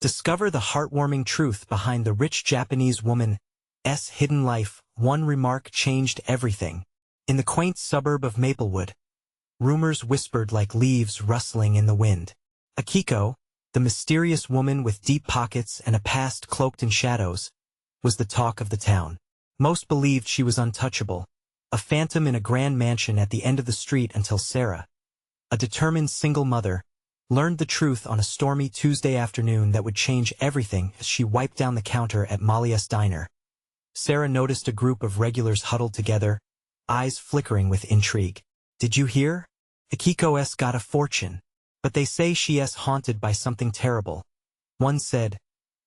Discover the heartwarming truth behind the rich Japanese woman's hidden life. One remark changed everything. In the quaint suburb of Maplewood, rumors whispered like leaves rustling in the wind. Akiko, the mysterious woman with deep pockets and a past cloaked in shadows, was the talk of the town. Most believed she was untouchable, a phantom in a grand mansion at the end of the street until Sarah, a determined single mother, learned the truth on a stormy Tuesday afternoon that would change everything as she wiped down the counter at Molly's diner. Sarah noticed a group of regulars huddled together, eyes flickering with intrigue. "Did you hear? Akiko's got a fortune, but they say she's haunted by something terrible," one said,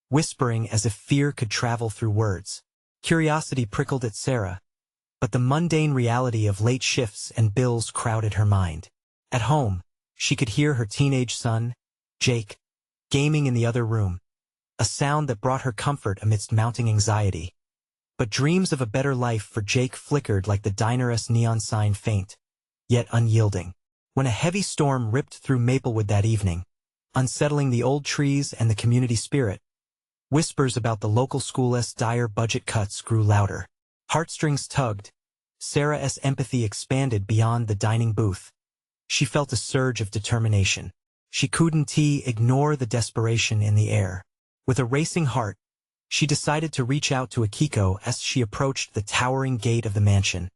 whispering as if fear could travel through words. Curiosity prickled at Sarah, but the mundane reality of late shifts and bills crowded her mind. At home, she could hear her teenage son, Jake, gaming in the other room, a sound that brought her comfort amidst mounting anxiety. But dreams of a better life for Jake flickered like the diner's neon sign, faint, yet unyielding. When a heavy storm ripped through Maplewood that evening, unsettling the old trees and the community spirit, whispers about the local school's dire budget cuts grew louder. Heartstrings tugged. Sarah's empathy expanded beyond the dining booth. She felt a surge of determination. She couldn't ignore the desperation in the air. With a racing heart, she decided to reach out to Akiko as she approached the towering gate of the mansion.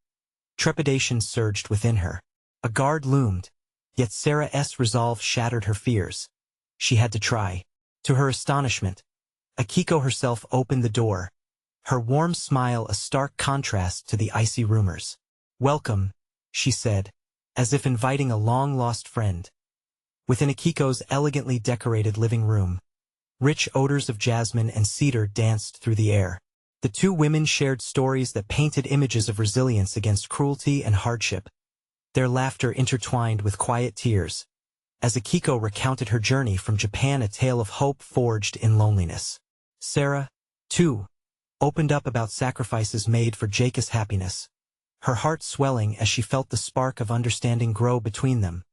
Trepidation surged within her. A guard loomed, yet Sarah's resolve shattered her fears. She had to try. To her astonishment, Akiko herself opened the door, her warm smile a stark contrast to the icy rumors. "Welcome," she said, as if inviting a long-lost friend. Within Akiko's elegantly decorated living room, rich odors of jasmine and cedar danced through the air. The two women shared stories that painted images of resilience against cruelty and hardship, their laughter intertwined with quiet tears, as Akiko recounted her journey from Japan, a tale of hope forged in loneliness. Sarah, too, opened up about sacrifices made for Jake's happiness, her heart swelling as she felt the spark of understanding grow between them.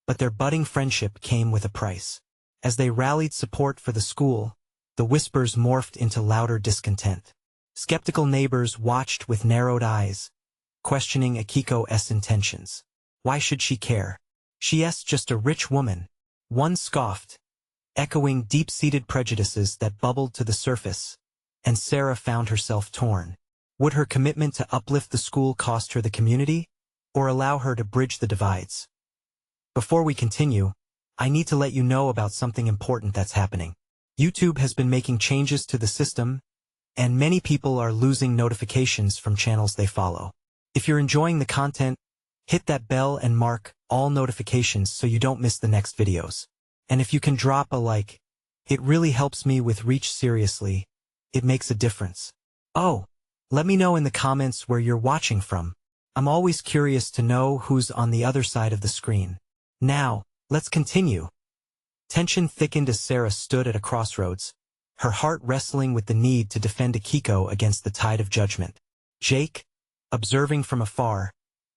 But their budding friendship came with a price. As they rallied support for the school, the whispers morphed into louder discontent. Skeptical neighbors watched with narrowed eyes, questioning Akiko's intentions. Why should she care? She's just a rich woman, one scoffed, echoing deep-seated prejudices that bubbled to the surface, and Sarah found herself torn. Would her commitment to uplift the school cost her the community, or allow her to bridge the divides? Before we continue, I need to let you know about something important that's happening. YouTube has been making changes to the system, and many people are losing notifications from channels they follow. If you're enjoying the content, hit that bell and mark all notifications so you don't miss the next videos. And if you can drop a like, it really helps me with reach. Seriously, it makes a difference. Oh, let me know in the comments where you're watching from. I'm always curious to know who's on the other side of the screen. Now, let's continue. Tension thickened as Sarah stood at a crossroads, her heart wrestling with the need to defend Akiko against the tide of judgment. Jake, observing from afar,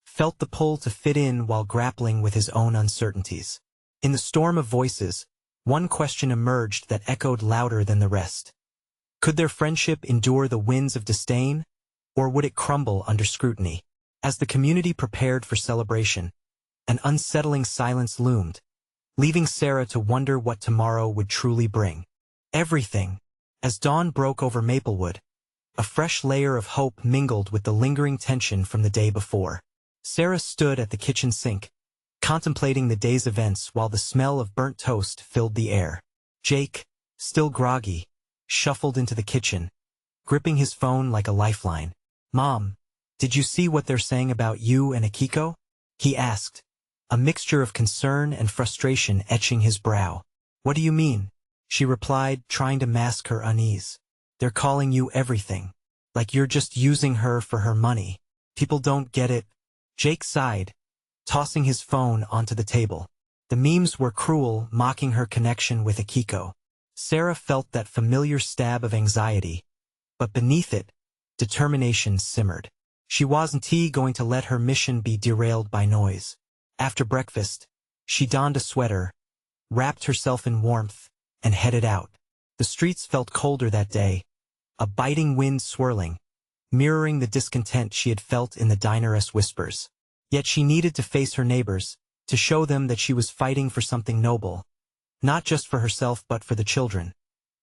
felt the pull to fit in while grappling with his own uncertainties. In the storm of voices, one question emerged that echoed louder than the rest. Could their friendship endure the winds of disdain, or would it crumble under scrutiny? As the community prepared for celebration, an unsettling silence loomed, leaving Sarah to wonder what tomorrow would truly bring. Everything. As dawn broke over Maplewood, a fresh layer of hope mingled with the lingering tension from the day before. Sarah stood at the kitchen sink, contemplating the day's events while the smell of burnt toast filled the air. Jake, still groggy, shuffled into the kitchen, gripping his phone like a lifeline. "Mom, did you see what they're saying about you and Akiko?" he asked, a mixture of concern and frustration etching his brow. "What do you mean?" she replied, trying to mask her unease. "They're calling you everything. Like you're just using her for her money. People don't get it." Jake sighed, tossing his phone onto the table. The memes were cruel, mocking her connection with Akiko. Sarah felt that familiar stab of anxiety, but beneath it, determination simmered. She wasn't going to let her mission be derailed by noise. After breakfast, she donned a sweater, wrapped herself in warmth, and headed out. The streets felt colder that day, a biting wind swirling, mirroring the discontent she had felt in the diner's whispers. Yet she needed to face her neighbors, to show them that she was fighting for something noble, not just for herself but for the children.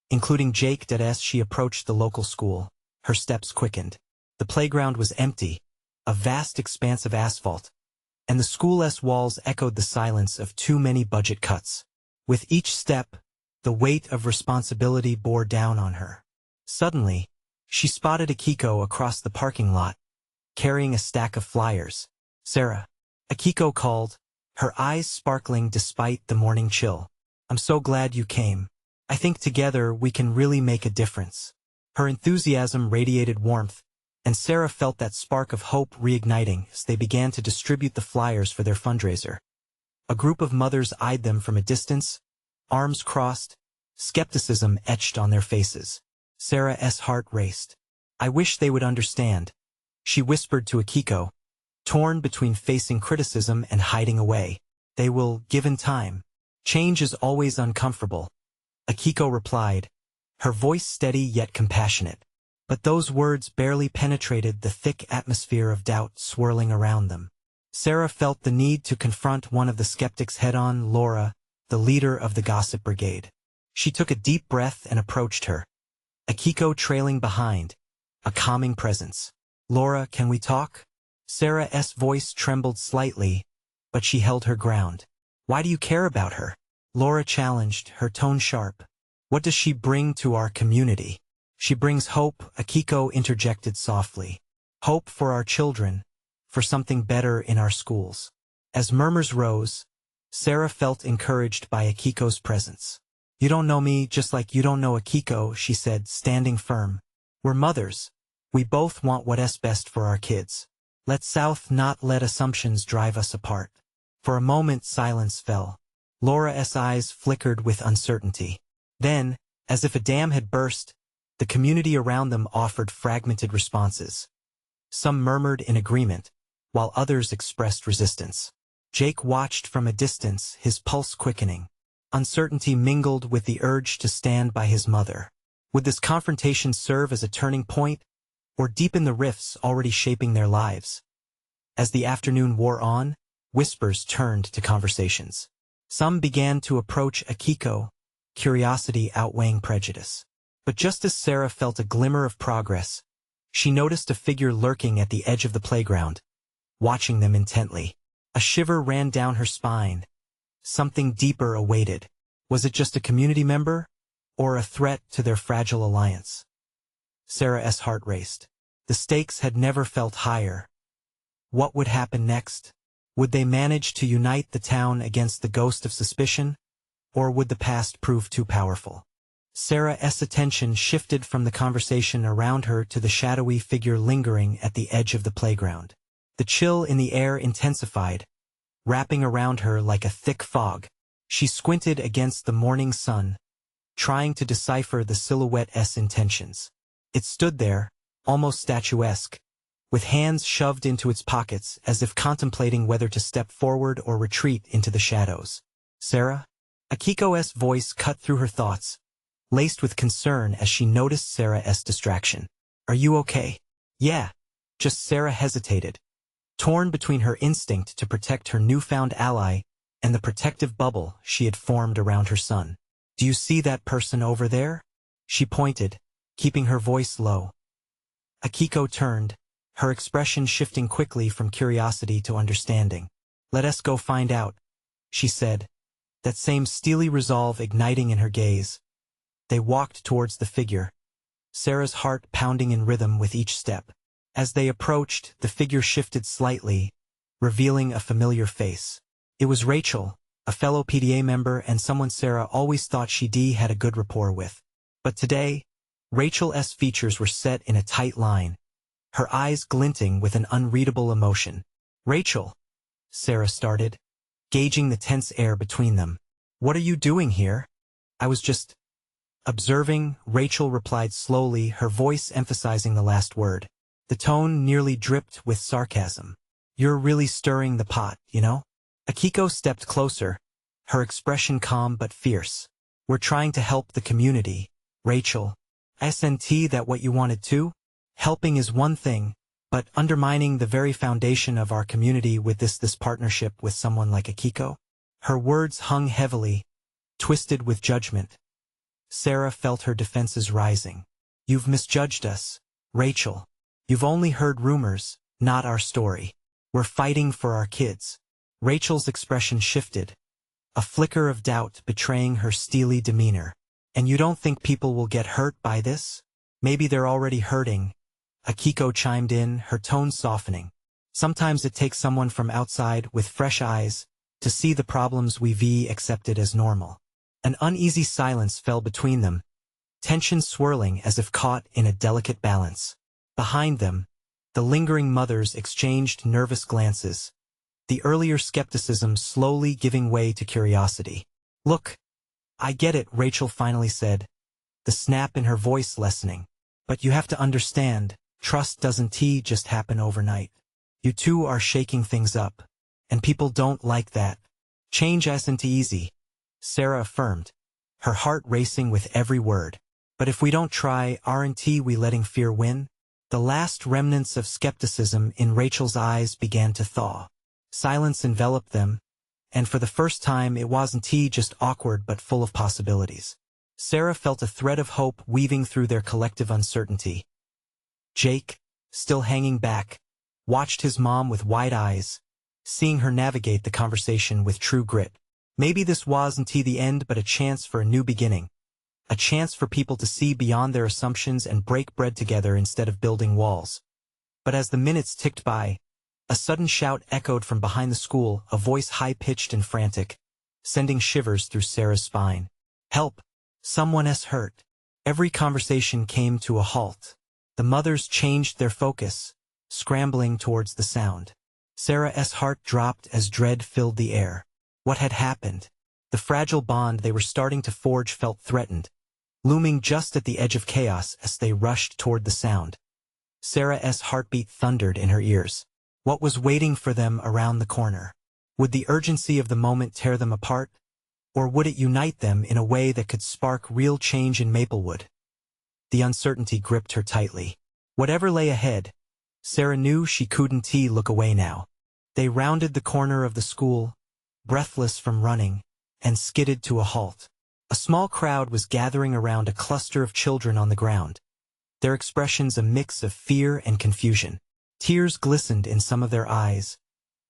Including Jake. As she approached the local school, her steps quickened. The playground was empty, a vast expanse of asphalt, and the school's walls echoed the silence of too many budget cuts. With each step, the weight of responsibility bore down on her. Suddenly, she spotted Akiko across the parking lot, carrying a stack of flyers. "Sarah," Akiko called, her eyes sparkling despite the morning chill. "I'm so glad you came. I think together we can really make a difference." Her enthusiasm radiated warmth, and Sarah felt that spark of hope reigniting as they began to distribute the flyers for their fundraiser. A group of mothers eyed them from a distance, arms crossed, skepticism etched on their faces. Sarah's heart raced. "I wish they would understand," she whispered to Akiko, torn between facing criticism and hiding away. "They will, given time. Change is always uncomfortable," Akiko replied, her voice steady yet compassionate. But those words barely penetrated the thick atmosphere of doubt swirling around them. Sarah felt the need to confront one of the skeptics head-on, Laura, the leader of the gossip brigade. She took a deep breath and approached her, Akiko trailing behind, a calming presence. "Laura, can we talk?" Sarah's voice trembled slightly, but she held her ground. "Why do you care about her?" Laura challenged, her tone sharp. "What does she bring to our community?" "She brings hope," Akiko interjected softly. "Hope for our children, for something better in our schools." As murmurs rose, Sarah felt encouraged by Akiko's presence. "You don't know me just like you don't know Akiko," she said, standing firm. "We're mothers. We both want what's best for our kids. Let's not let assumptions drive us apart." For a moment silence fell. Laura's eyes flickered with uncertainty. Then, as if a dam had burst, the community around them offered fragmented responses. Some murmured in agreement, while others expressed resistance. Jake watched from a distance, his pulse quickening. Uncertainty mingled with the urge to stand by his mother. Would this confrontation serve as a turning point, or deepen the rifts already shaping their lives? As the afternoon wore on, whispers turned to conversations. Some began to approach Akiko, curiosity outweighing prejudice. But just as Sarah felt a glimmer of progress, she noticed a figure lurking at the edge of the playground, watching them intently. A shiver ran down her spine. Something deeper awaited. Was it just a community member, or a threat to their fragile alliance? Sarah's heart raced. The stakes had never felt higher. What would happen next? Would they manage to unite the town against the ghost of suspicion, or would the past prove too powerful? Sarah's attention shifted from the conversation around her to the shadowy figure lingering at the edge of the playground. The chill in the air intensified, wrapping around her like a thick fog. She squinted against the morning sun, trying to decipher the silhouette's intentions. It stood there, almost statuesque, with hands shoved into its pockets as if contemplating whether to step forward or retreat into the shadows. "Sarah?" Akiko's voice cut through her thoughts, laced with concern as she noticed Sarah's distraction. "Are you okay?" "Yeah." Just Sarah hesitated, torn between her instinct to protect her newfound ally and the protective bubble she had formed around her son. "Do you see that person over there?" She pointed, keeping her voice low. Akiko turned, her expression shifting quickly from curiosity to understanding. "Let us go find out," she said, that same steely resolve igniting in her gaze. They walked towards the figure, Sarah's heart pounding in rhythm with each step. As they approached, the figure shifted slightly, revealing a familiar face. It was Rachel, a fellow PTA member and someone Sarah always thought she'd had a good rapport with. But today, Rachel's features were set in a tight line, her eyes glinting with an unreadable emotion. "Rachel," Sarah started, gauging the tense air between them. "What are you doing here?" "I was just observing," Rachel replied slowly, her voice emphasizing the last word. The tone nearly dripped with sarcasm. "You're really stirring the pot, you know?" Akiko stepped closer, her expression calm but fierce. "We're trying to help the community," Rachel. Isn't that what you wanted too? Helping is one thing, but undermining the very foundation of our community with this partnership with someone like Akiko? Her words hung heavily, twisted with judgment. Sarah felt her defenses rising. You've misjudged us, Rachel. You've only heard rumors, not our story. We're fighting for our kids. Rachel's expression shifted, a flicker of doubt betraying her steely demeanor. And you don't think people will get hurt by this? Maybe they're already hurting. Akiko chimed in, her tone softening. Sometimes it takes someone from outside with fresh eyes to see the problems we've accepted as normal. An uneasy silence fell between them, tension swirling as if caught in a delicate balance. Behind them, the lingering mothers exchanged nervous glances, the earlier skepticism slowly giving way to curiosity. Look, I get it, Rachel finally said, the snap in her voice lessening. But you have to understand, trust doesn't just happen overnight. You two are shaking things up, and people don't like that. Change isn't easy, Sarah affirmed, her heart racing with every word. But if we don't try, aren't we letting fear win? The last remnants of skepticism in Rachel's eyes began to thaw. Silence enveloped them, and for the first time it wasn't just awkward but full of possibilities. Sarah felt a thread of hope weaving through their collective uncertainty. Jake, still hanging back, watched his mom with wide eyes, seeing her navigate the conversation with true grit. Maybe this wasn't the end but a chance for a new beginning. A chance for people to see beyond their assumptions and break bread together instead of building walls. But as the minutes ticked by, a sudden shout echoed from behind the school, a voice high-pitched and frantic, sending shivers through Sarah's spine. Help! Someone's hurt. Every conversation came to a halt. The mothers changed their focus, scrambling towards the sound. Sarah's heart dropped as dread filled the air. What had happened? The fragile bond they were starting to forge felt threatened, looming just at the edge of chaos as they rushed toward the sound. Sarah's heartbeat thundered in her ears. What was waiting for them around the corner? Would the urgency of the moment tear them apart? Or would it unite them in a way that could spark real change in Maplewood? The uncertainty gripped her tightly. Whatever lay ahead, Sarah knew she couldn't look away now. They rounded the corner of the school, breathless from running, and skidded to a halt. A small crowd was gathering around a cluster of children on the ground, their expressions a mix of fear and confusion. Tears glistened in some of their eyes,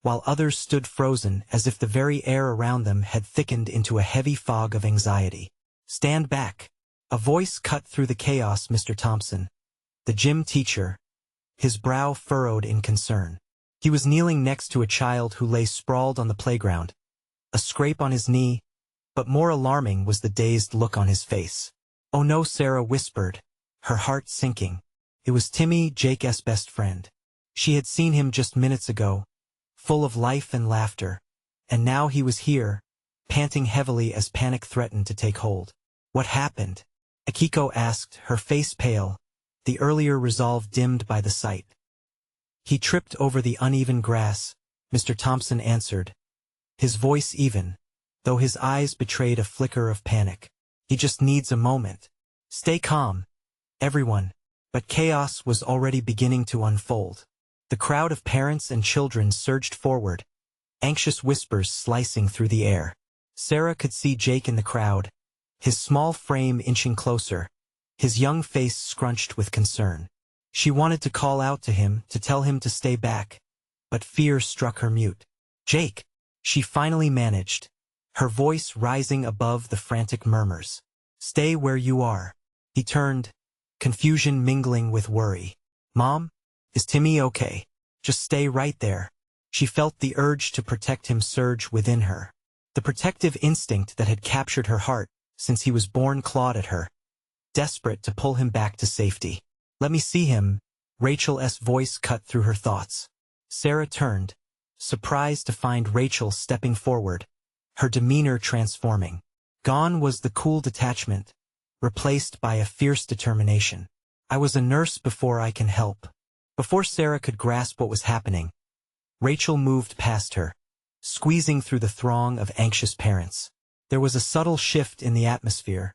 while others stood frozen as if the very air around them had thickened into a heavy fog of anxiety. Stand back! A voice cut through the chaos. Mr. Thompson, the gym teacher, his brow furrowed in concern. He was kneeling next to a child who lay sprawled on the playground, a scrape on his knee, but more alarming was the dazed look on his face. Oh no, Sarah whispered, her heart sinking. It was Timmy, Jake's best friend. She had seen him just minutes ago, full of life and laughter, and now he was here, panting heavily as panic threatened to take hold. What happened? Akiko asked, her face pale, the earlier resolve dimmed by the sight. He tripped over the uneven grass, Mr. Thompson answered, his voice even, though his eyes betrayed a flicker of panic. He just needs a moment. Stay calm, everyone. But chaos was already beginning to unfold. The crowd of parents and children surged forward, anxious whispers slicing through the air. Sarah could see Jake in the crowd, his small frame inching closer, his young face scrunched with concern. She wanted to call out to him, to tell him to stay back, but fear struck her mute. Jake! She finally managed, her voice rising above the frantic murmurs. Stay where you are. He turned, confusion mingling with worry. Mom? Is Timmy okay? Just stay right there. She felt the urge to protect him surge within her. The protective instinct that had captured her heart since he was born clawed at her, desperate to pull him back to safety. Let me see him, Rachel's voice cut through her thoughts. Sarah turned, surprised to find Rachel stepping forward, her demeanor transforming. Gone was the cool detachment, replaced by a fierce determination. I was a nurse before I can help. Before Sarah could grasp what was happening, Rachel moved past her, squeezing through the throng of anxious parents. There was a subtle shift in the atmosphere,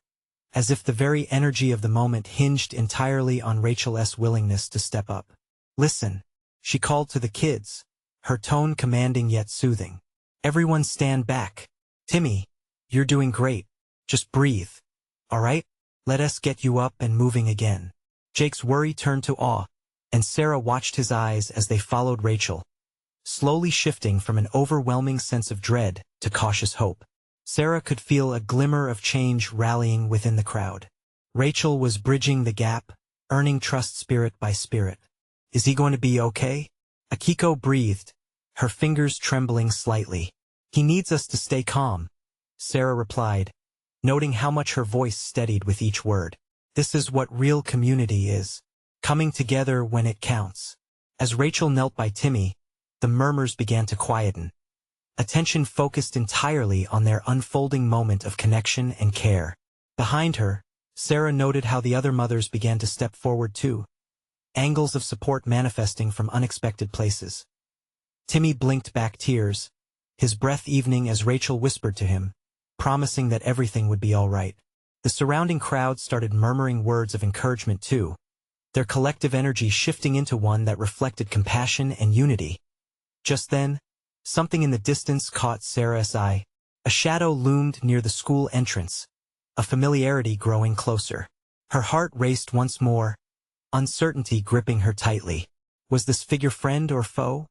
as if the very energy of the moment hinged entirely on Rachel's willingness to step up. "Listen," she called to the kids, her tone commanding yet soothing. "Everyone stand back. Timmy, you're doing great. Just breathe. All right? Let us get you up and moving again." Jake's worry turned to awe, and Sarah watched his eyes as they followed Rachel, slowly shifting from an overwhelming sense of dread to cautious hope. Sarah could feel a glimmer of change rallying within the crowd. Rachel was bridging the gap, earning trust spirit by spirit. "Is he going to be okay?" Akiko breathed, her fingers trembling slightly. "He needs us to stay calm," Sarah replied, noting how much her voice steadied with each word. "This is what real community is, coming together when it counts." As Rachel knelt by Timmy, the murmurs began to quieten. Attention focused entirely on their unfolding moment of connection and care. Behind her, Sarah noted how the other mothers began to step forward too, angles of support manifesting from unexpected places. Timmy blinked back tears, his breath evening as Rachel whispered to him, promising that everything would be all right. The surrounding crowd started murmuring words of encouragement too, their collective energy shifting into one that reflected compassion and unity. Just then, something in the distance caught Sarah's eye. A shadow loomed near the school entrance, a familiarity growing closer. Her heart raced once more, uncertainty gripping her tightly. Was this figure friend or foe?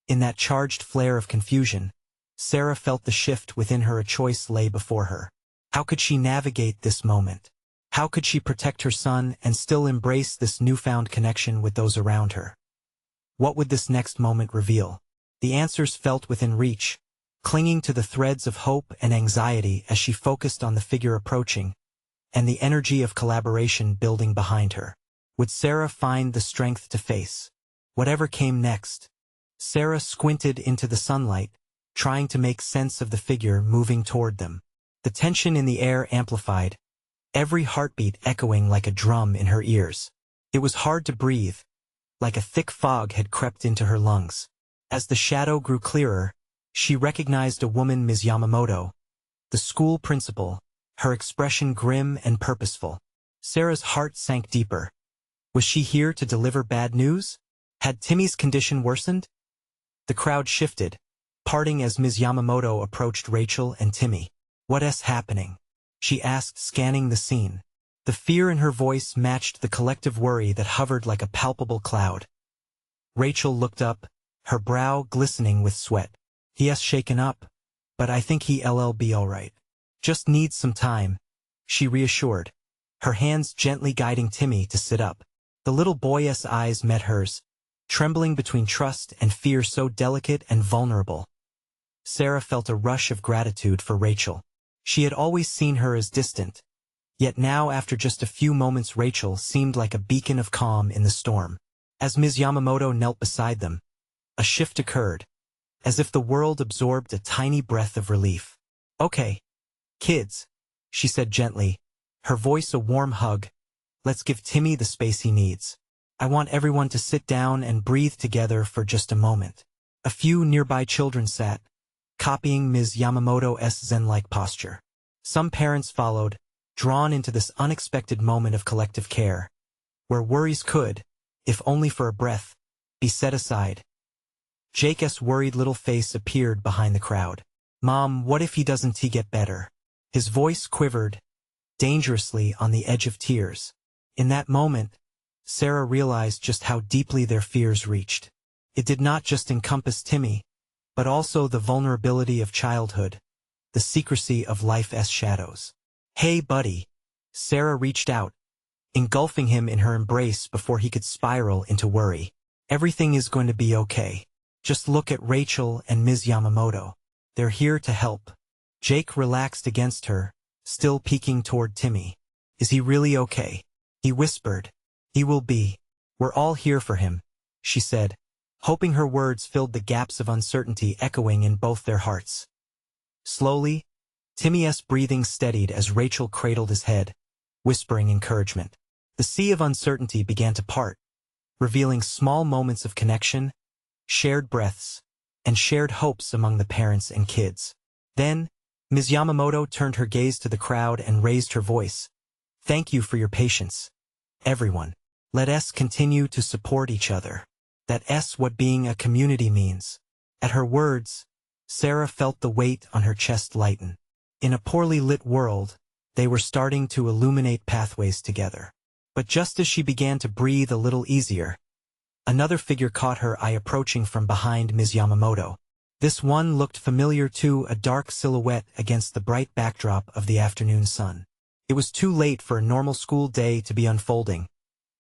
In that charged flare of confusion, Sarah felt the shift within her. A choice lay before her. How could she navigate this moment? How could she protect her son and still embrace this newfound connection with those around her? What would this next moment reveal? The answers felt within reach, clinging to the threads of hope and anxiety as she focused on the figure approaching, and the energy of collaboration building behind her. Would Sarah find the strength to face whatever came next? Sarah squinted into the sunlight, trying to make sense of the figure moving toward them. The tension in the air amplified, every heartbeat echoing like a drum in her ears. It was hard to breathe, like a thick fog had crept into her lungs. As the shadow grew clearer, she recognized a woman, Ms. Yamamoto, the school principal, her expression grim and purposeful. Sarah's heart sank deeper. Was she here to deliver bad news? Had Timmy's condition worsened? The crowd shifted, parting as Ms. Yamamoto approached Rachel and Timmy. "What's happening?" she asked, scanning the scene. The fear in her voice matched the collective worry that hovered like a palpable cloud. Rachel looked up, her brow glistening with sweat. "He's shaken up, but I think he'll be all right. Just needs some time," she reassured, her hands gently guiding Timmy to sit up. The little boy's eyes met hers, trembling between trust and fear so delicate and vulnerable. Sarah felt a rush of gratitude for Rachel. She had always seen her as distant, yet now after just a few moments Rachel seemed like a beacon of calm in the storm. As Ms. Yamamoto knelt beside them, a shift occurred, as if the world absorbed a tiny breath of relief. "Okay, kids," she said gently, her voice a warm hug, "let's give Timmy the space he needs. I want everyone to sit down and breathe together for just a moment." A few nearby children sat, copying Ms. Yamamoto's zen-like posture. Some parents followed, drawn into this unexpected moment of collective care, where worries could, if only for a breath, be set aside. Jake's worried little face appeared behind the crowd. "Mom, what if he doesn't get better?" His voice quivered, dangerously on the edge of tears. In that moment, Sarah realized just how deeply their fears reached. It did not just encompass Timmy, but also the vulnerability of childhood, the secrecy of life's shadows. "Hey, buddy." Sarah reached out, engulfing him in her embrace before he could spiral into worry. "Everything is going to be okay. Just look at Rachel and Ms. Yamamoto. They're here to help." Jake relaxed against her, still peeking toward Timmy. "Is he really okay?" he whispered. "He will be. We're all here for him," she said, hoping her words filled the gaps of uncertainty echoing in both their hearts. Slowly, Timmy's breathing steadied as Rachel cradled his head, whispering encouragement. The sea of uncertainty began to part, revealing small moments of connection, shared breaths, and shared hopes among the parents and kids. Then, Ms. Yamamoto turned her gaze to the crowd and raised her voice, Thank you for your patience. Everyone. Let us continue to support each other. That's what being a community means. At her words, Sarah felt the weight on her chest lighten. In a poorly lit world, they were starting to illuminate pathways together. But just as she began to breathe a little easier, another figure caught her eye approaching from behind Ms. Yamamoto. This one looked familiar too, a dark silhouette against the bright backdrop of the afternoon sun. It was too late for a normal school day to be unfolding,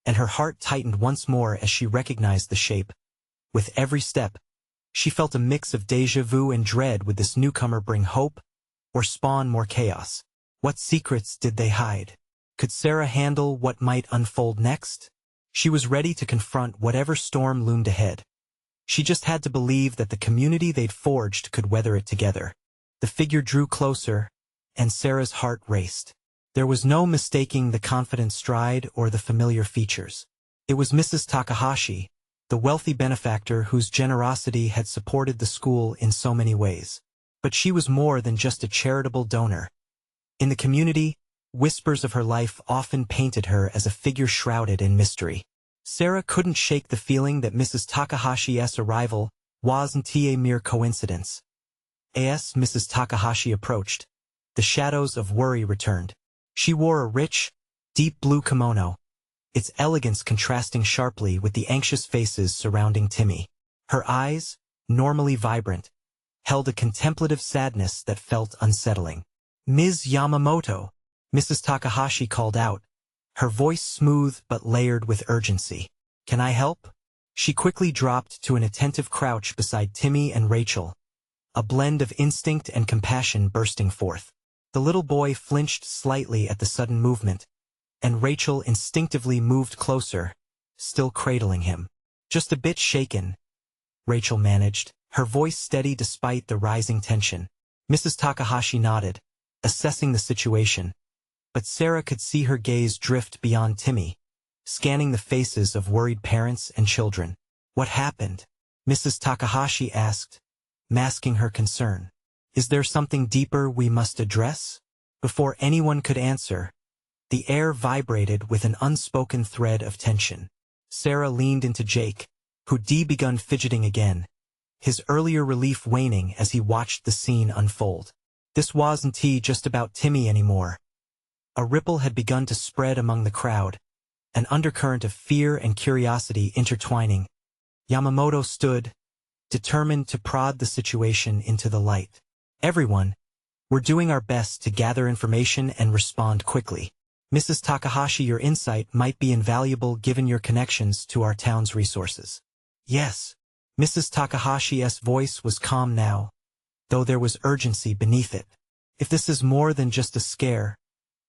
and her heart tightened once more as she recognized the shape. With every step, she felt a mix of déjà vu and dread. Would this newcomer bring hope or spawn more chaos? What secrets did they hide? Could Sarah handle what might unfold next? She was ready to confront whatever storm loomed ahead. She just had to believe that the community they'd forged could weather it together. The figure drew closer, and Sarah's heart raced. There was no mistaking the confident stride or the familiar features. It was Mrs. Takahashi, the wealthy benefactor whose generosity had supported the school in so many ways. But she was more than just a charitable donor. In the community, whispers of her life often painted her as a figure shrouded in mystery. Sarah couldn't shake the feeling that Mrs. Takahashi's arrival wasn't a mere coincidence. As Mrs. Takahashi approached, the shadows of worry returned. She wore a rich, deep blue kimono, its elegance contrasting sharply with the anxious faces surrounding Timmy. Her eyes, normally vibrant, held a contemplative sadness that felt unsettling. "Ms. Yamamoto," Mrs. Takahashi called out, her voice smooth but layered with urgency. "Can I help?" She quickly dropped to an attentive crouch beside Timmy and Rachel, a blend of instinct and compassion bursting forth. The little boy flinched slightly at the sudden movement, and Rachel instinctively moved closer, still cradling him. "Just a bit shaken," Rachel managed, her voice steady despite the rising tension. Mrs. Takahashi nodded, assessing the situation, but Sarah could see her gaze drift beyond Timmy, scanning the faces of worried parents and children. "What happened?" Mrs. Takahashi asked, masking her concern. "Is there something deeper we must address?" Before anyone could answer, the air vibrated with an unspoken thread of tension. Sarah leaned into Jake, who'd begun fidgeting again, his earlier relief waning as he watched the scene unfold. This wasn't just about Timmy anymore. A ripple had begun to spread among the crowd, an undercurrent of fear and curiosity intertwining. Yamamoto stood, determined to prod the situation into the light. "Everyone, we're doing our best to gather information and respond quickly. Mrs. Takahashi, your insight might be invaluable given your connections to our town's resources." "Yes." Mrs. Takahashi's voice was calm now, though there was urgency beneath it. "If this is more than just a scare,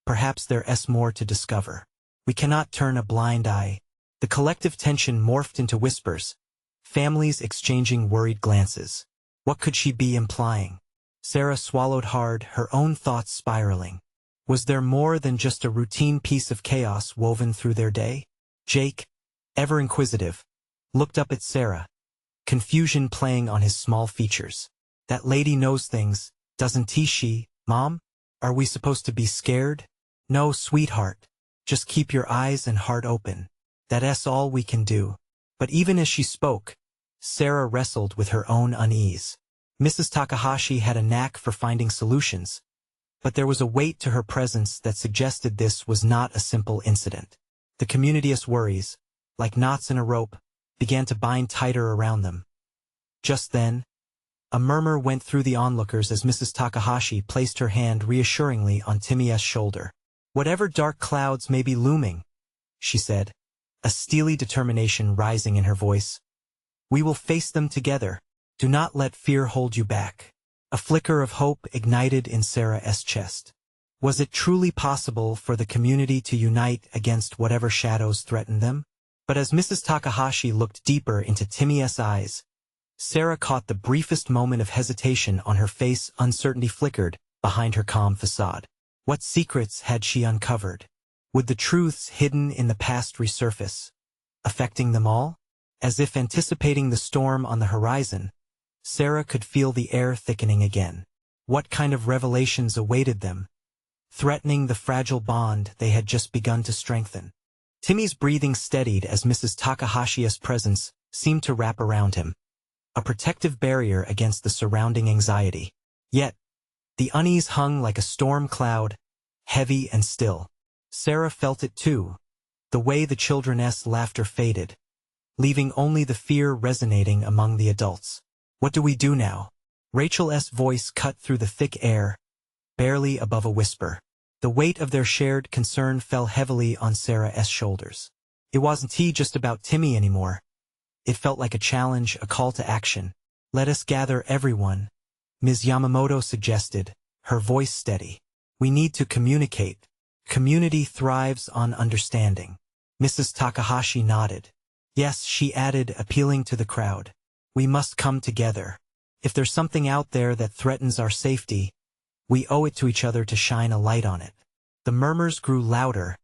perhaps there's more to discover. We cannot turn a blind eye." The collective tension morphed into whispers, families exchanging worried glances. What could she be implying? Sarah swallowed hard, her own thoughts spiraling. Was there more than just a routine piece of chaos woven through their day? Jake, ever inquisitive, looked up at Sarah, confusion playing on his small features. "That lady knows things, doesn't she, Mom? Are we supposed to be scared?" "No, sweetheart. Just keep your eyes and heart open. That's all we can do." But even as she spoke, Sarah wrestled with her own unease. Mrs. Takahashi had a knack for finding solutions, but there was a weight to her presence that suggested this was not a simple incident. The community's worries, like knots in a rope, began to bind tighter around them. Just then, a murmur went through the onlookers as Mrs. Takahashi placed her hand reassuringly on Timmy's shoulder. "Whatever dark clouds may be looming," she said, a steely determination rising in her voice, "we will face them together. Do not let fear hold you back." A flicker of hope ignited in Sarah's chest. Was it truly possible for the community to unite against whatever shadows threatened them? But as Mrs. Takahashi looked deeper into Timmy's eyes, Sarah caught the briefest moment of hesitation on her face. Uncertainty flickered behind her calm facade. What secrets had she uncovered? Would the truths hidden in the past resurface, affecting them all? As if anticipating the storm on the horizon, Sarah could feel the air thickening again. What kind of revelations awaited them? threatening the fragile bond they had just begun to strengthen. Timmy's breathing steadied as Mrs. Takahashi's presence seemed to wrap around him, a protective barrier against the surrounding anxiety. Yet, the unease hung like a storm cloud, heavy and still. Sarah felt it too, the way the children's laughter faded, leaving only the fear resonating among the adults. "What do we do now?" Rachel's voice cut through the thick air, barely above a whisper. The weight of their shared concern fell heavily on Sarah's shoulders. It wasn't just about Timmy anymore. It felt like a challenge, a call to action. "Let us gather everyone," Ms. Yamamoto suggested, her voice steady. "We need to communicate. Community thrives on understanding." Mrs. Takahashi nodded. "Yes," she added, appealing to the crowd. "We must come together. If there's something out there that threatens our safety, we owe it to each other to shine a light on it." The murmurs grew louder,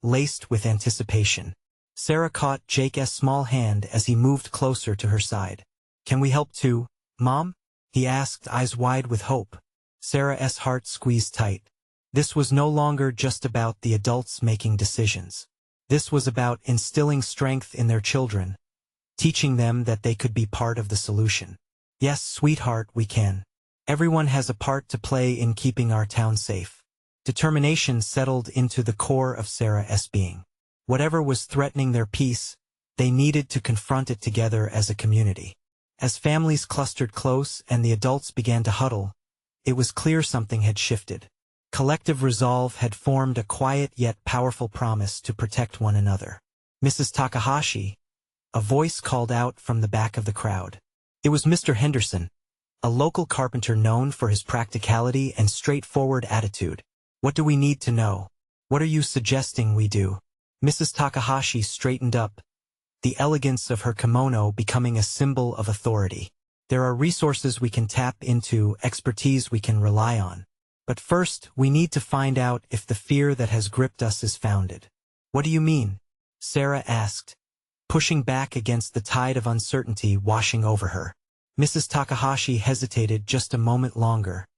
laced with anticipation. Sarah caught Jake's small hand as he moved closer to her side. "Can we help too, Mom?" he asked, eyes wide with hope. Sarah's heart squeezed tight. This was no longer just about the adults making decisions. This was about instilling strength in their children, teaching them that they could be part of the solution. "Yes, sweetheart, we can. Everyone has a part to play in keeping our town safe." Determination settled into the core of Sarah's being. Whatever was threatening their peace, they needed to confront it together as a community. As families clustered close and the adults began to huddle, it was clear something had shifted. Collective resolve had formed a quiet yet powerful promise to protect one another. "Mrs. Takahashi," a voice called out from the back of the crowd. It was Mr. Henderson, a local carpenter known for his practicality and straightforward attitude. "What do we need to know? What are you suggesting we do?" Mrs. Takahashi straightened up, the elegance of her kimono becoming a symbol of authority. "There are resources we can tap into, expertise we can rely on. But first, we need to find out if the fear that has gripped us is founded." "What do you mean?" Sarah asked, pushing back against the tide of uncertainty washing over her. Mrs. Takahashi hesitated just a moment longer,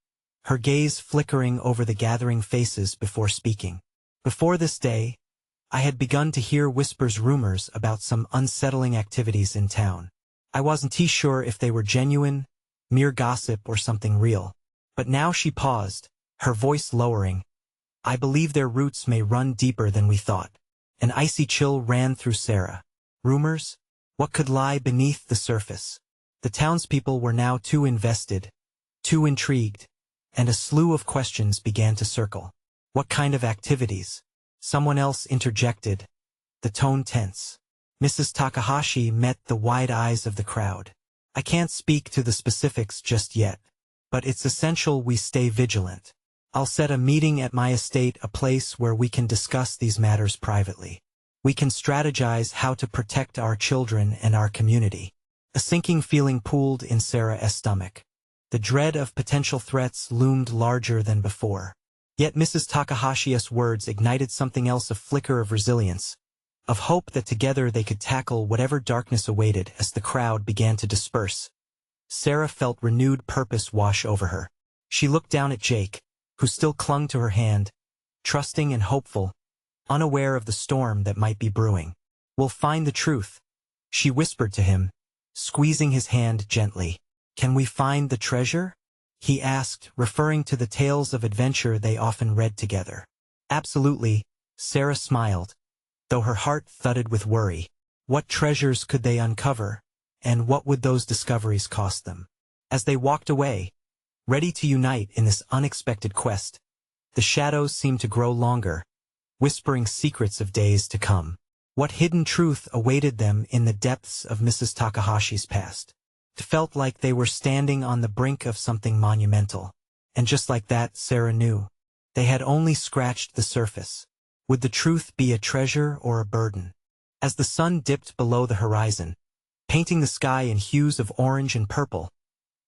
her gaze flickering over the gathering faces before speaking. "Before this day, I had begun to hear rumors about some unsettling activities in town. I wasn't sure if they were genuine, mere gossip, or something real. But now," she paused, her voice lowering, "I believe their roots may run deeper than we thought." An icy chill ran through Sarah. Rumors? What could lie beneath the surface? The townspeople were now too invested, too intrigued, and a slew of questions began to circle. "What kind of activities?" Someone else interjected, the tone tense. Mrs. Takahashi met the wide eyes of the crowd. "I can't speak to the specifics just yet, but it's essential we stay vigilant. I'll set a meeting at my estate, a place where we can discuss these matters privately. We can strategize how to protect our children and our community." A sinking feeling pooled in Sarah's stomach. The dread of potential threats loomed larger than before. Yet Mrs. Takahashi's words ignited something else, a flicker of resilience, of hope that together they could tackle whatever darkness awaited. As the crowd began to disperse, Sarah felt renewed purpose wash over her. She looked down at Jake, who still clung to her hand, trusting and hopeful, unaware of the storm that might be brewing. "We'll find the truth," she whispered to him, squeezing his hand gently. "Can we find the treasure?" he asked, referring to the tales of adventure they often read together. "Absolutely," Sarah smiled, though her heart thudded with worry. What treasures could they uncover, and what would those discoveries cost them? As they walked away, ready to unite in this unexpected quest, the shadows seemed to grow longer, whispering secrets of days to come. What hidden truth awaited them in the depths of Mrs. Takahashi's past? It felt like they were standing on the brink of something monumental. And just like that, Sarah knew. They had only scratched the surface. Would the truth be a treasure or a burden? As the sun dipped below the horizon, painting the sky in hues of orange and purple,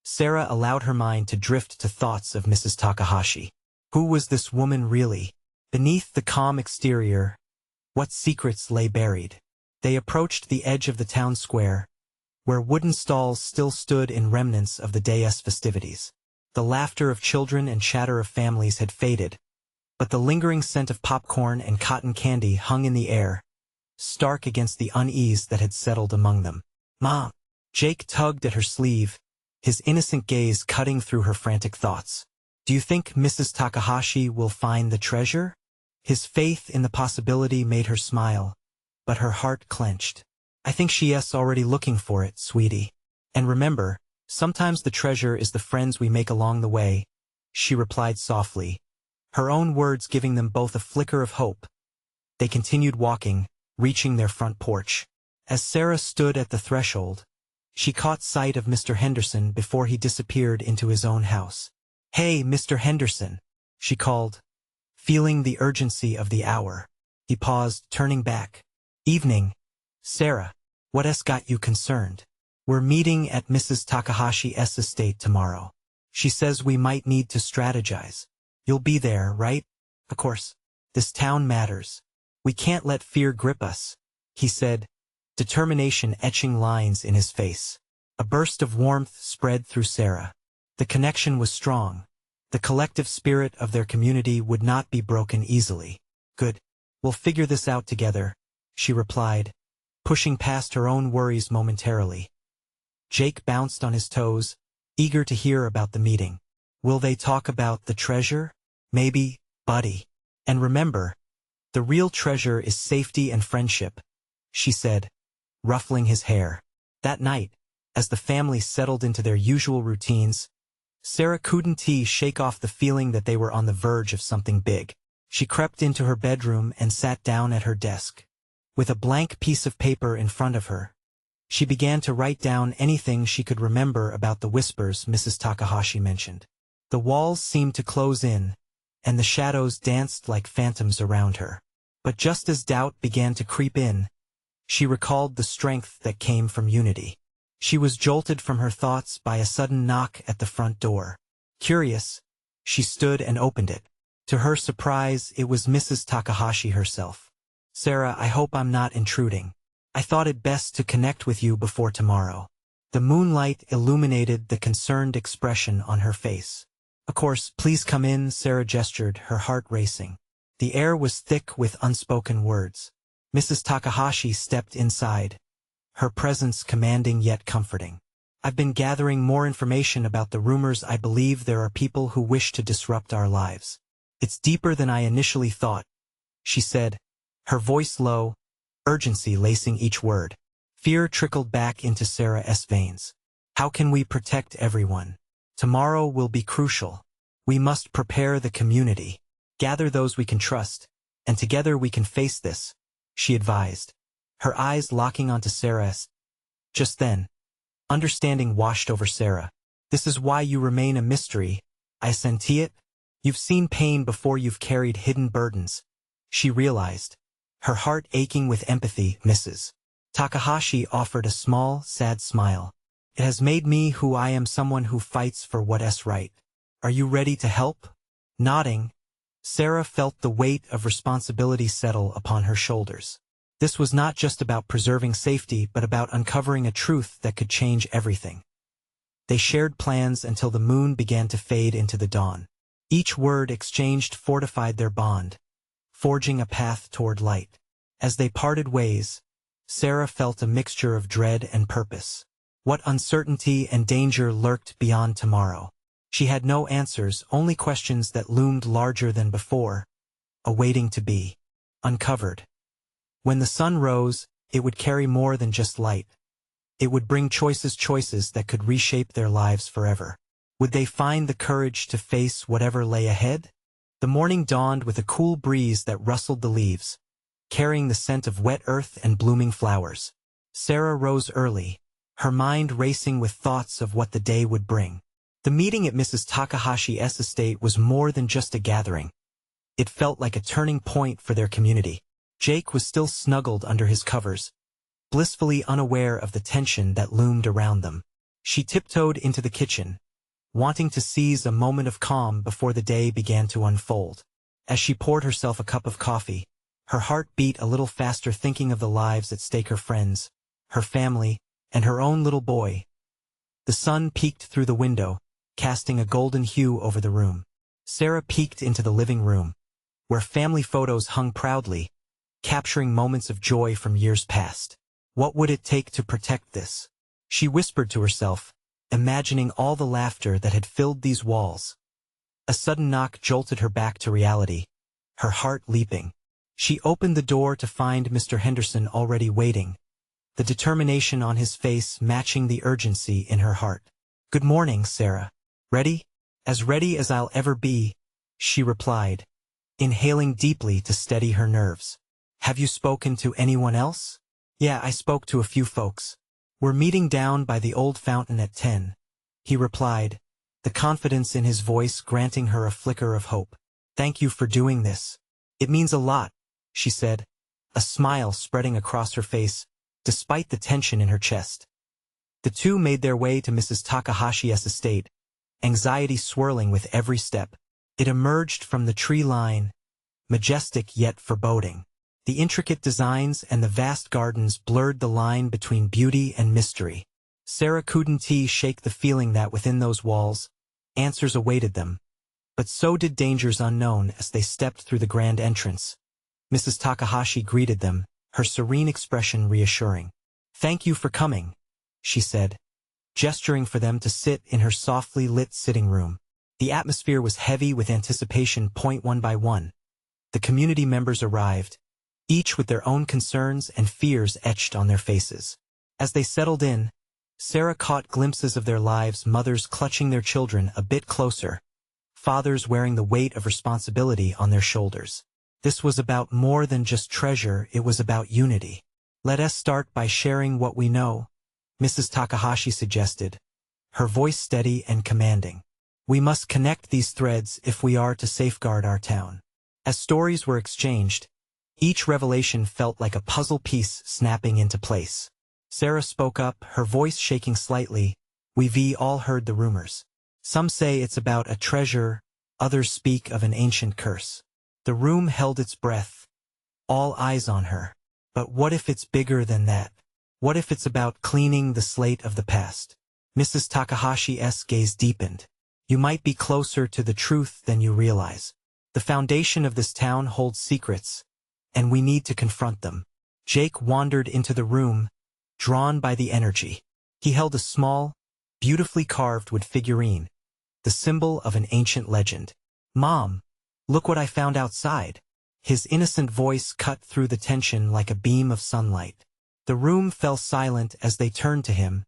Sarah allowed her mind to drift to thoughts of Mrs. Takahashi. Who was this woman really? Beneath the calm exterior, what secrets lay buried? They approached the edge of the town square, where wooden stalls still stood in remnants of the day's festivities. The laughter of children and chatter of families had faded, but the lingering scent of popcorn and cotton candy hung in the air, stark against the unease that had settled among them. "Mom!" Jake tugged at her sleeve, his innocent gaze cutting through her frantic thoughts. "Do you think Mrs. Takahashi will find the treasure?" His faith in the possibility made her smile, but her heart clenched. "I think she's already looking for it, sweetie. And remember, sometimes the treasure is the friends we make along the way," she replied softly, her own words giving them both a flicker of hope. They continued walking, reaching their front porch. As Sarah stood at the threshold, she caught sight of Mr. Henderson before he disappeared into his own house. "Hey, Mr. Henderson," she called, feeling the urgency of the hour. He paused, turning back. "Evening, Sarah. What's got you concerned?" "We're meeting at Mrs. Takahashi's estate tomorrow. She says we might need to strategize. You'll be there, right?" "Of course. This town matters. We can't let fear grip us," he said, determination etching lines in his face. A burst of warmth spread through Sarah. The connection was strong. The collective spirit of their community would not be broken easily. "Good. We'll figure this out together," she replied, pushing past her own worries momentarily. Jake bounced on his toes, eager to hear about the meeting. "Will they talk about the treasure?" "Maybe, buddy. And remember, the real treasure is safety and friendship," she said, ruffling his hair. That night, as the family settled into their usual routines, Sarah couldn't shake off the feeling that they were on the verge of something big. She crept into her bedroom and sat down at her desk. With a blank piece of paper in front of her, she began to write down anything she could remember about the whispers Mrs. Takahashi mentioned. The walls seemed to close in, and the shadows danced like phantoms around her. But just as doubt began to creep in, she recalled the strength that came from unity. She was jolted from her thoughts by a sudden knock at the front door. Curious, she stood and opened it. To her surprise, it was Mrs. Takahashi herself. "Sarah, I hope I'm not intruding. I thought it best to connect with you before tomorrow." The moonlight illuminated the concerned expression on her face. "Of course, please come in," Sarah gestured, her heart racing. The air was thick with unspoken words. Mrs. Takahashi stepped inside, her presence commanding yet comforting. "I've been gathering more information about the rumors. I believe there are people who wish to disrupt our lives. It's deeper than I initially thought," she said, her voice low, urgency lacing each word. Fear trickled back into Sarah's veins. "How can we protect everyone? Tomorrow will be crucial. We must prepare the community, gather those we can trust, and together we can face this," she advised, her eyes locking onto Sarah's. Just then, understanding washed over Sarah. "This is why you remain a mystery. I senti it. You've seen pain before you've carried hidden burdens," she realized, her heart aching with empathy. Mrs. Takahashi offered a small, sad smile. "It has made me who I am, someone who fights for what's right. Are you ready to help?" Nodding, Sarah felt the weight of responsibility settle upon her shoulders. This was not just about preserving safety, but about uncovering a truth that could change everything. They shared plans until the moon began to fade into the dawn. Each word exchanged fortified their bond, forging a path toward light. As they parted ways, Sarah felt a mixture of dread and purpose. What uncertainty and danger lurked beyond tomorrow? She had no answers, only questions that loomed larger than before, awaiting to be uncovered. When the sun rose, it would carry more than just light. It would bring choices that could reshape their lives forever. Would they find the courage to face whatever lay ahead? The morning dawned with a cool breeze that rustled the leaves, carrying the scent of wet earth and blooming flowers. Sarah rose early, her mind racing with thoughts of what the day would bring. The meeting at Mrs. Takahashi's estate was more than just a gathering. It felt like a turning point for their community. Jake was still snuggled under his covers, blissfully unaware of the tension that loomed around them. She tiptoed into the kitchen, wanting to seize a moment of calm before the day began to unfold. As she poured herself a cup of coffee, her heart beat a little faster, thinking of the lives at stake: her friends, her family, and her own little boy. The sun peeked through the window, casting a golden hue over the room. Sarah peeked into the living room, where family photos hung proudly, capturing moments of joy from years past. What would it take to protect this? She whispered to herself, imagining all the laughter that had filled these walls. A sudden knock jolted her back to reality, her heart leaping. She opened the door to find Mr. Henderson already waiting, the determination on his face matching the urgency in her heart. "Good morning, Sarah. Ready?" "As ready as I'll ever be," she replied, inhaling deeply to steady her nerves. "Have you spoken to anyone else?" "Yeah, I spoke to a few folks. We're meeting down by the old fountain at 10, he replied, the confidence in his voice granting her a flicker of hope. "Thank you for doing this. It means a lot," she said, a smile spreading across her face, despite the tension in her chest. The two made their way to Mrs. Takahashi's estate, anxiety swirling with every step. It emerged from the tree line, majestic yet foreboding. The intricate designs and the vast gardens blurred the line between beauty and mystery. Sarah couldn't shake the feeling that within those walls, answers awaited them. But so did dangers unknown as they stepped through the grand entrance. Mrs. Takahashi greeted them, her serene expression reassuring. "Thank you for coming," she said, gesturing for them to sit in her softly lit sitting room. The atmosphere was heavy with anticipation. One by one, the community members arrived, each with their own concerns and fears etched on their faces. As they settled in, Sarah caught glimpses of their lives, mothers clutching their children a bit closer, fathers wearing the weight of responsibility on their shoulders. This was about more than just treasure, it was about unity. "Let us start by sharing what we know," Mrs. Takahashi suggested, her voice steady and commanding. "We must connect these threads if we are to safeguard our town." As stories were exchanged, each revelation felt like a puzzle piece snapping into place. Sarah spoke up, her voice shaking slightly. "We've all heard the rumors. Some say it's about a treasure, others speak of an ancient curse." The room held its breath, all eyes on her. But what if it's bigger than that? What if it's about cleaning the slate of the past? Mrs. Takahashi's gaze deepened. "You might be closer to the truth than you realize. The foundation of this town holds secrets, and we need to confront them." Jake wandered into the room, drawn by the energy. He held a small, beautifully carved wood figurine, the symbol of an ancient legend. "Mom, look what I found outside." His innocent voice cut through the tension like a beam of sunlight. The room fell silent as they turned to him,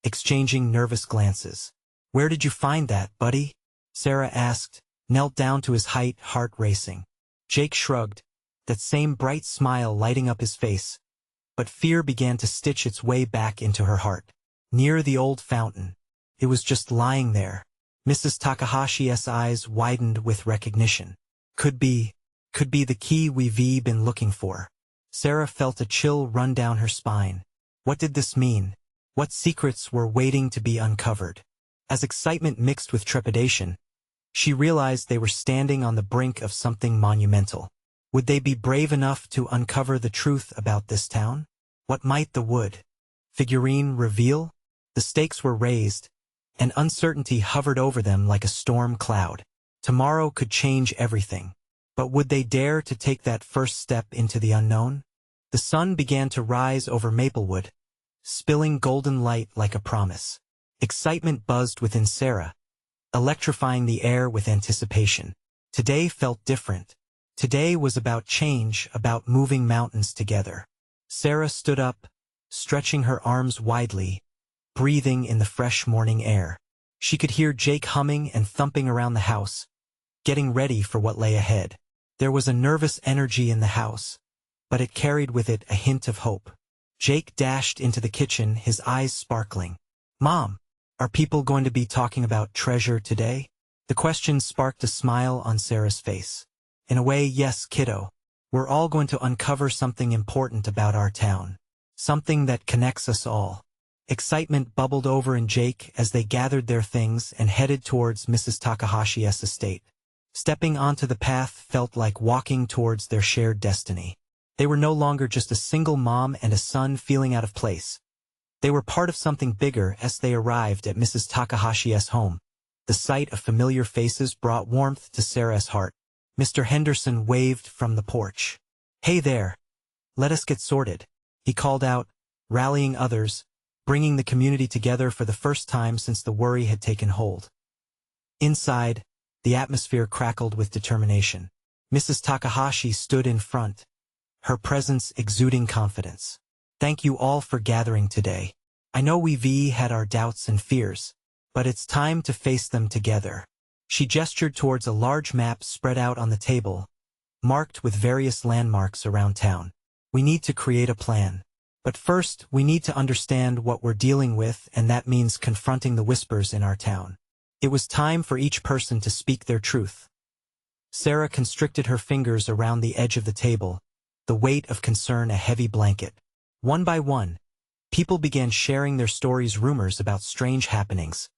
exchanging nervous glances. "Where did you find that, buddy?" Sarah asked, knelt down to his height, heart racing. Jake shrugged, that same bright smile lighting up his face. But fear began to stitch its way back into her heart. "Near the old fountain. It was just lying there." Mrs. Takahashi's eyes widened with recognition. Could be the key we've been looking for." Sarah felt a chill run down her spine. What did this mean? What secrets were waiting to be uncovered? As excitement mixed with trepidation, she realized they were standing on the brink of something monumental. Would they be brave enough to uncover the truth about this town? What might the wood figurine reveal? The stakes were raised, and uncertainty hovered over them like a storm cloud. Tomorrow could change everything. But would they dare to take that first step into the unknown? The sun began to rise over Maplewood, spilling golden light like a promise. Excitement buzzed within Sarah, electrifying the air with anticipation. Today felt different. Today was about change, about moving mountains together. Sarah stood up, stretching her arms widely, breathing in the fresh morning air. She could hear Jake humming and thumping around the house, getting ready for what lay ahead. There was a nervous energy in the house, but it carried with it a hint of hope. Jake dashed into the kitchen, his eyes sparkling. "Mom, are people going to be talking about treasure today?" The question sparked a smile on Sarah's face. "In a way, yes, kiddo. We're all going to uncover something important about our town. Something that connects us all." Excitement bubbled over in Jake as they gathered their things and headed towards Mrs. Takahashi's estate. Stepping onto the path felt like walking towards their shared destiny. They were no longer just a single mom and a son feeling out of place. They were part of something bigger. As they arrived at Mrs. Takahashi's home, the sight of familiar faces brought warmth to Sarah's heart. Mr. Henderson waved from the porch. "Hey there. Let us get sorted," he called out, rallying others, bringing the community together for the first time since the worry had taken hold. Inside, the atmosphere crackled with determination. Mrs. Takahashi stood in front, her presence exuding confidence. "Thank you all for gathering today. I know we've had our doubts and fears, but it's time to face them together." She gestured towards a large map spread out on the table, marked with various landmarks around town. "We need to create a plan. But first, we need to understand what we're dealing with, and that means confronting the whispers in our town." It was time for each person to speak their truth. Sarah constricted her fingers around the edge of the table, the weight of concern a heavy blanket. One by one, people began sharing their stories, rumors about strange happenings,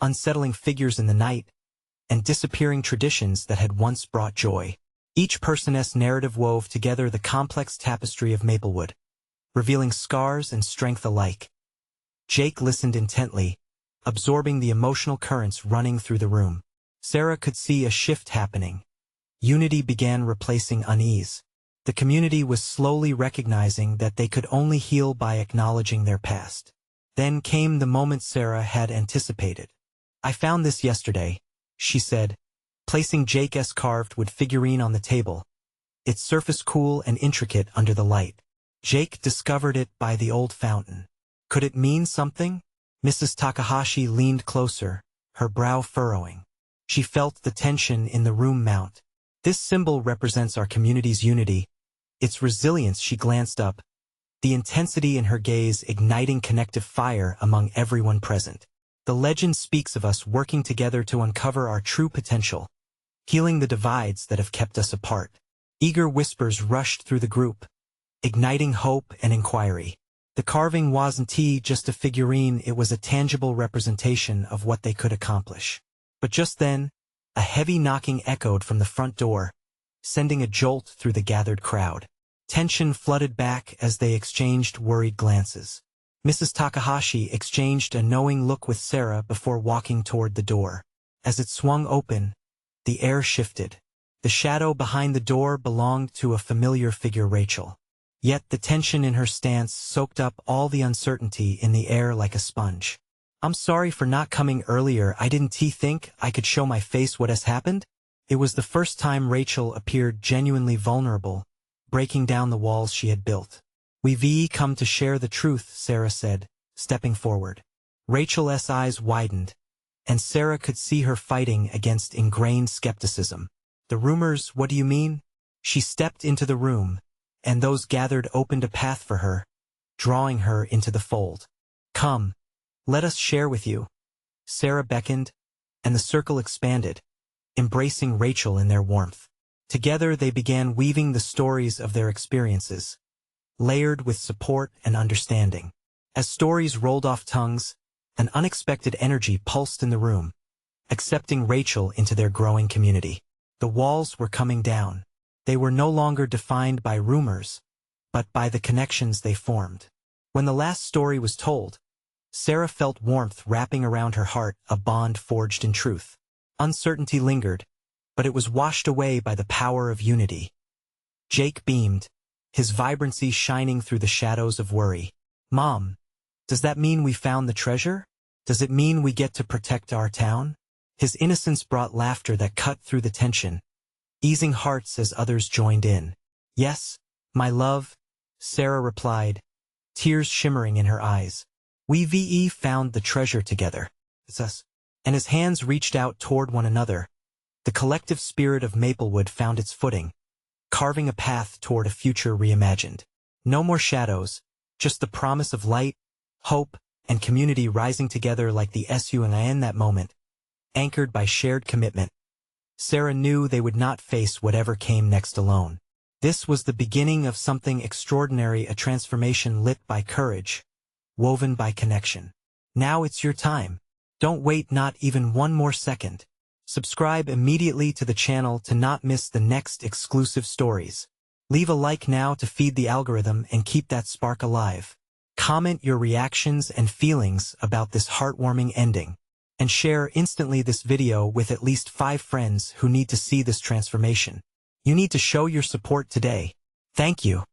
unsettling figures in the night, and disappearing traditions that had once brought joy. Each person's narrative wove together the complex tapestry of Maplewood, revealing scars and strength alike. Jake listened intently, absorbing the emotional currents running through the room. Sarah could see a shift happening. Unity began replacing unease. The community was slowly recognizing that they could only heal by acknowledging their past. Then came the moment Sarah had anticipated. "I found this yesterday," she said, placing Jake's carved wood figurine on the table, its surface cool and intricate under the light. Jake discovered it by the old fountain. Could it mean something? Mrs. Takahashi leaned closer, her brow furrowing. She felt the tension in the room mount. "This symbol represents our community's unity, its resilience." She glanced up, the intensity in her gaze igniting connective fire among everyone present. "The legend speaks of us working together to uncover our true potential, healing the divides that have kept us apart." Eager whispers rushed through the group, igniting hope and inquiry. The carving wasn't just a figurine, it was a tangible representation of what they could accomplish. But just then, a heavy knocking echoed from the front door, sending a jolt through the gathered crowd. Tension flooded back as they exchanged worried glances. Mrs. Takahashi exchanged a knowing look with Sarah before walking toward the door. As it swung open, the air shifted. The shadow behind the door belonged to a familiar figure, Rachel. Yet the tension in her stance soaked up all the uncertainty in the air like a sponge. "I'm sorry for not coming earlier. I didn't think I could show my face what has happened." It was the first time Rachel appeared genuinely vulnerable, breaking down the walls she had built. "We've come to share the truth," Sarah said, stepping forward. Rachel's eyes widened, and Sarah could see her fighting against ingrained skepticism. "The rumors, what do you mean?" She stepped into the room, and those gathered opened a path for her, drawing her into the fold. "Come, let us share with you." Sarah beckoned, and the circle expanded, embracing Rachel in their warmth. Together they began weaving the stories of their experiences, layered with support and understanding. As stories rolled off tongues, an unexpected energy pulsed in the room, accepting Rachel into their growing community. The walls were coming down. They were no longer defined by rumors, but by the connections they formed. When the last story was told, Sarah felt warmth wrapping around her heart, a bond forged in truth. Uncertainty lingered, but it was washed away by the power of unity. Jake beamed, his vibrancy shining through the shadows of worry. "Mom, does that mean we found the treasure? Does it mean we get to protect our town?" His innocence brought laughter that cut through the tension, easing hearts as others joined in. "Yes, my love," Sarah replied, tears shimmering in her eyes. "We found the treasure together. It's us." And his hands reached out toward one another. The collective spirit of Maplewood found its footing, carving a path toward a future reimagined. No more shadows, just the promise of light, hope, and community rising together like the sun in that moment, anchored by shared commitment. Sarah knew they would not face whatever came next alone. This was the beginning of something extraordinary, a transformation lit by courage, woven by connection. Now it's your time. Don't wait not even one more second. Subscribe immediately to the channel to not miss the next exclusive stories. Leave a like now to feed the algorithm and keep that spark alive. Comment your reactions and feelings about this heartwarming ending. and share instantly this video with at least 5 friends who need to see this transformation. You need to show your support today. Thank you.